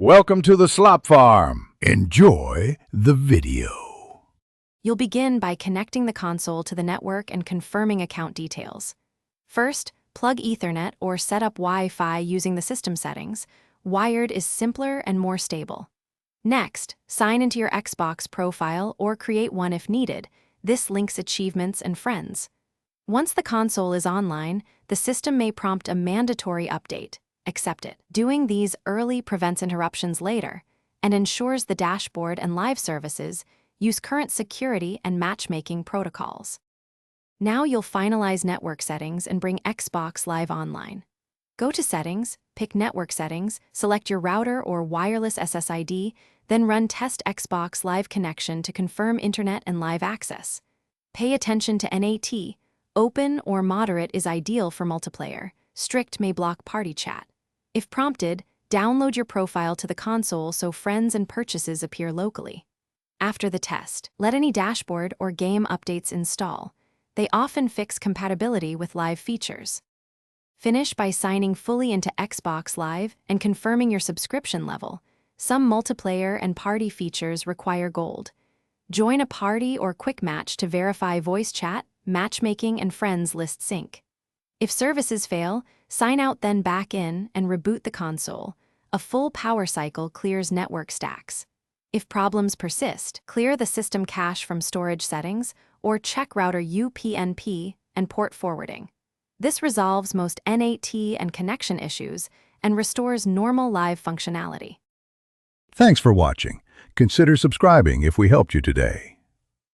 Welcome to the Slop Farm. Enjoy the video. You'll begin by connecting the console to the network and confirming account details. First, plug Ethernet or set up Wi-Fi using the system settings. Wired is simpler and more stable. Next, sign into your Xbox profile or create one if needed. This links achievements and friends. Once the console is online, the system may prompt a mandatory update. Accept it. Doing these early prevents interruptions later and ensures the dashboard and live services use current security and matchmaking protocols. Now you'll finalize network settings and bring Xbox Live online. Go to Settings, pick Network Settings, select your router or wireless SSID, then run Test Xbox Live Connection to confirm internet and live access. Pay attention to NAT. Open or moderate is ideal for multiplayer. Strict may block party chat. If prompted, download your profile to the console so friends and purchases appear locally. After the test, let any dashboard or game updates install. They often fix compatibility with live features. Finish by signing fully into Xbox Live and confirming your subscription level. Some multiplayer and party features require gold. Join a party or quick match to verify voice chat, matchmaking, and friends list sync. If services fail, sign out then back in and reboot the console. A full power cycle clears network stacks. If problems persist, clear the system cache from storage settings or check router UPnP and port forwarding. This resolves most NAT and connection issues and restores normal live functionality. Thanks for watching. Consider subscribing if we helped you today.